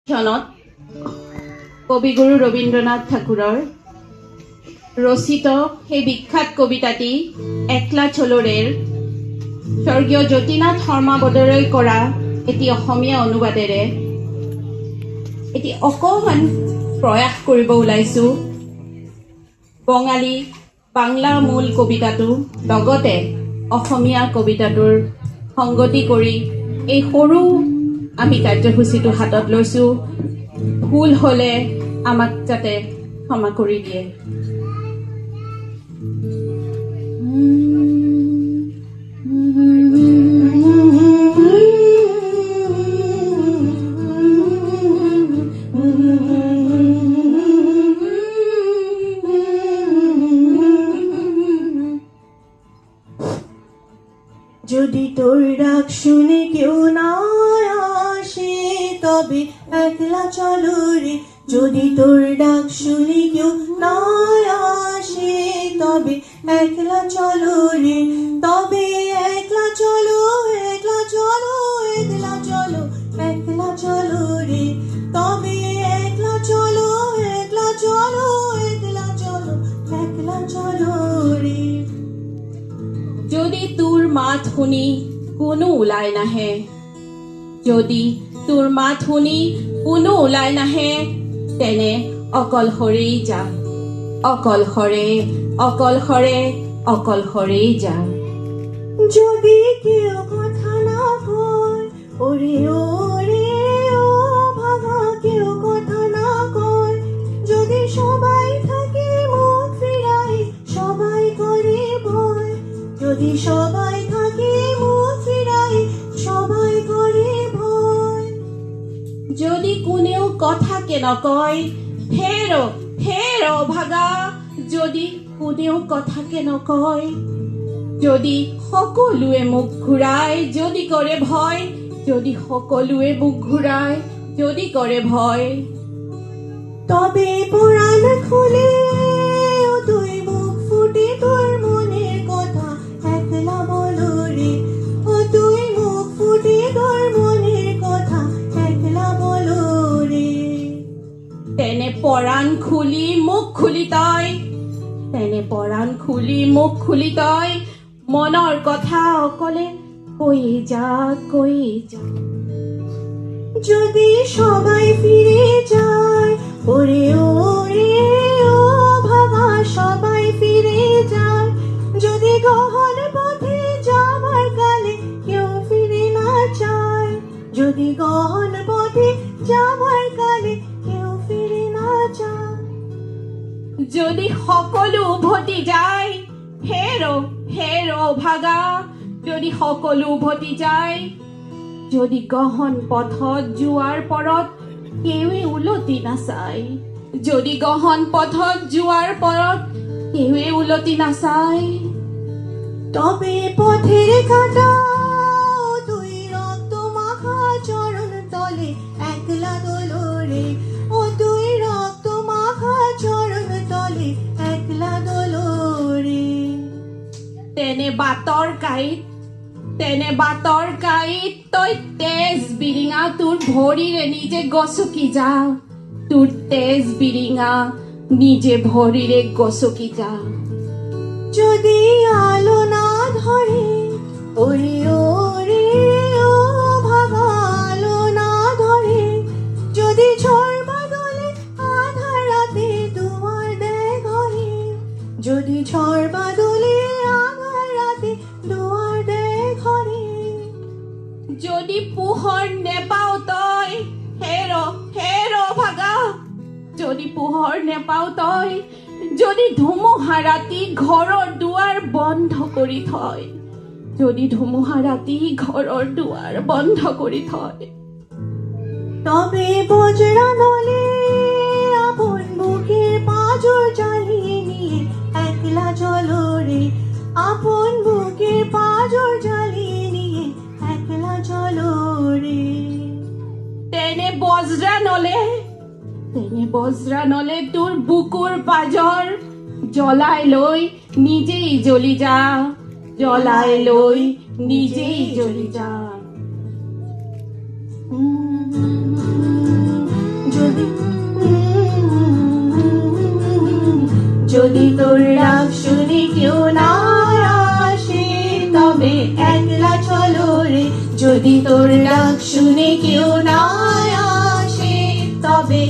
চনত কবিগুৰু ৰবীন্দ্ৰনাথ ঠাকুৰৰ ৰচিত সেই বিখ্যাত কবিতাটি একলা চলোৰেৰ স্বৰ্গীয় জ্যোতিনাথ শৰ্মা বদলৈ কৰা এটি অসমীয়া অনুবাদেৰে এটি অকণমান প্ৰয়াস কৰিব ওলাইছোঁ। বঙালী বাংলা মূল কবিতাটো লগতে অসমীয়া কবিতাটোৰ সংগতি কৰি এই সৰু আমি কাৰ্যসূচীটো হাতত লৈছোঁ। ভুল হ'লে আমাক যাতে ক্ষমা কৰি দিয়ে। যদি তোর ডাক শুনে কেউ না আসে তবে একলা চলো রে। যদি তোর ডাক শুনে কেউ না আসে তবে একলা চলো রে। তবে একলা চলো, একলা চলো, একলা চলো, একলা চলো রে। তবে একলা চলো, একলা চলো, একলা চলো, একলা চলো রে। যদি তোৰ মাত শুনি কোনো ওলাই নাহে, যদি তোৰ মাত শুনি কোনো ওলাই নাহে, তেনে অকলশৰেই যা, অকলশৰে, অকলশৰে, অকলশৰেই যা। যদি কেউ কথা না কয়, ওরে ওরে ও ভাঙা কেউ কথা না কয়। যদি সবাই থাকে মুখ ফিরাই, সবাই করে ভয়। যদি সবাই থাকে মুখ ফিরাই, সবাই করে ভয়। যদি কোনেও কথাকে নকয়, হেৰো হেৰো ভাগা। যদি কোনেও কথাকে নকয়, যদি সকলোৱে মুখ ঘূৰাই, যদি কৰে ভয়, যদি সকলোৱে মুখ ঘূৰাই, যদি কৰে ভয়। তবে পরাণ খুলে ও তুই মুখ ফুটে তোর মনের কথা একলা বলো রে। ও তুই মুখ ফুটে তোর মনের কথা একলা বলো রে। তেনে পৰাণ খুলি মুখ খুলি তই, তেনে পৰাণ খুলি মুখ খুলি তই, মনৰ কথা অকলে কৈ যা, কৈ যা। যদি সবাই ফিরে যায়, ওরে ওরে ও ভাবা সবাই ফিরে যায়। যদি গহন পথে যাবার কালে কেউ ফিরে না চায়, যদি গহন পথে যাবার কালে কেউ ফিরে না চায়। যদি সকলো উভতি যায়, হেৰো হেৰো ভাগা। যদি সকলো উভতি যায়, যদি গহন পথত যোৱাৰ পৰত কেউৱে উলটি নাচায়, যদি গহন পথত যোৱাৰ পৰত কেউৱে উলটি নাচায়। তবে পথের কাটা তুই রক্ত মাখা চরণ তলে একলা দোলরে। ও তুই রক্ত মাখা চরণ তলে একলা দোলরে। তেনে বাটৰ কাঁইত, তেনে বাটৰ কাঁইত তই তেজ বিৰিঙা তোৰ ভৰিৰে নিজে গচকি যা, তোৰ তেজ বিৰিঙা নিজে ভৰিৰে গচকি যা। যদি আলো না ধরে, ওরে ওরে ও ভাবা আলো না ধরে। যদি ঝড় বাদলে আধার রাতে দুয়ার দেয় ঘরে। যদি ঝড় বাদলে আধার রাতে দুয়ার দেয় ঘরে। যদি পোহৰ নেপাও তই, হেৰো হেৰো ভাগা। যদি পোহৰ নেপাও তই, যদি ধুমুহা ৰাতি ঘৰৰ দুৱাৰ বন্ধ কৰি থয়, যদি ধুমুহা ৰাতি ঘৰৰ দুৱাৰ বন্ধ কৰি থয়। তবে বজ্রা দলে আপন বুকের পাঁজর জ্বালিয়ে নিয়ে একলা চলো রে। আপন বুকের পাঁজর জ্বালিয়ে নিয়ে একলা চলো রে। তেনে বজ্ৰা নলে, তেনে বজ্ৰা নলে তোৰ বুকুৰ পাঁজৰ জ্বলাই লৈ নিজেই জ্বলি যা, জ্বলাই লৈ নিজেই জ্বলি যা। যদি তোর ডাক শুনে কেউ না আসে তবে